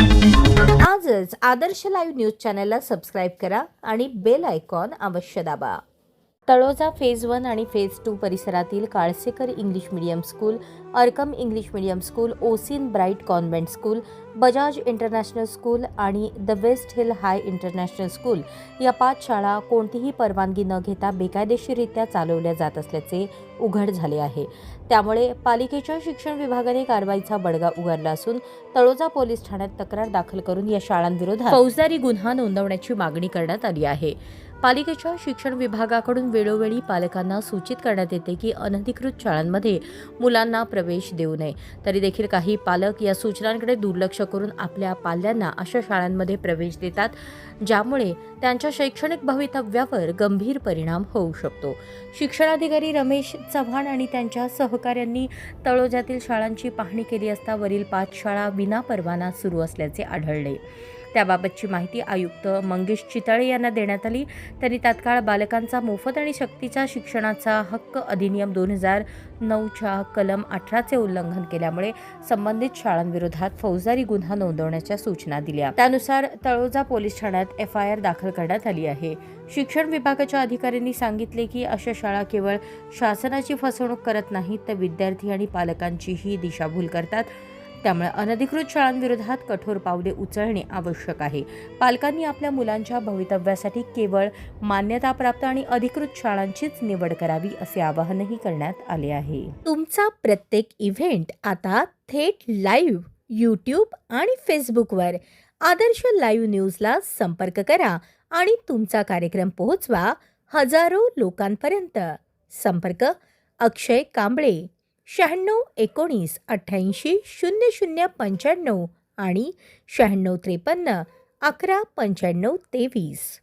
आजच आदर्श live news चॅनलला subscribe करा आणि बेल आयकॉन अवश्य दाबा. तळोजा फेज 1 आणि फेज 2 परिसरातील Kalsekar English medium school, Arkam English medium school, Ocean bright convent school, Bajaj international school आणि the west hill high international school या 5 शाळा कोणतीही परवानगी न घेता बेकायदेशीररित्या चालवल्या जात असल्याचे उघड झाले आहे. त्यामुळे पालिकेच्या शिक्षण विभागाने कारवाईचा बडगा उगारला असून तळोजा पोलीस ठाण्यात तक्रार दाखल करून या शाळांविरोधात फौजदारी गुन्हा नोंदवण्याची मागणी करण्यात आली आहे. पालिकेच्या शिक्षण विभागाकडून वेळोवेळी पालकांना सूचित करण्यात येते की अनधिकृत शाळांमध्ये मुलांना प्रवेश देऊ नये. तरी देखील काही पालक या सूचनांकडे दुर्लक्ष करून आपल्या पाल्यांना अशा शाळांमध्ये प्रवेश देतात, ज्यामुळे त्यांच्या शैक्षणिक भवितव्यावर गंभीर परिणाम होऊ शकतो. शिक्षणाधिकारी रमेश चव्हाण आणि त्यांच्या सहकाऱ्यांनी तळोजातील शाळांची पाहणी केली असता वरील 5 शाळा विनापरवाना सुरू असल्याचे आढळले. त्याबाबतची माहिती आयुक्त मंगेश चितळे यांना देण्यात आली. त्यांनी तात्काळ बालकांचा मोफत आणि सक्तीच्या शिक्षणाचा हक्क अधिनियम 2009च्या कलम 18चे उल्लंघन केल्यामुळे संबंधित शाळांविरोधात फौजदारी गुन्हा नोंदवण्याच्या सूचना दिल्या. त्यानुसार तळोजा पोलीस ठाण्यात FIR दाखल करण्यात आली आहे. शिक्षण विभागाच्या अधिकाऱ्यांनी सांगितले की अशा शाळा केवळ शासनाची फसवणूक करत नाहीत, तर विद्यार्थी आणि पालकांचीही दिशाभूल करतात. त्यामुळे अनधिकृत शाळांविरोधात कठोर पावले उचलणे आवश्यक आहे. पालकांनी आपल्या मुलांच्या भवितव्यासाठी केवळ मान्यताप्राप्त आणि अधिकृत शाळांचीच निवड करावी असे आवाहनही करण्यात आले आहे. तुमचा प्रत्येक इव्हेंट आता थेट लाईव्ह YouTube आणि फेसबुकवर आदर्श लाईव्ह न्यूजला संपर्क करा आणि तुमचा कार्यक्रम पोहोचवा हजारो लोकांपर्यंत. संपर्क अक्षय कांबळे 96 19 88 00 95 आणि 96 53 11 95 23.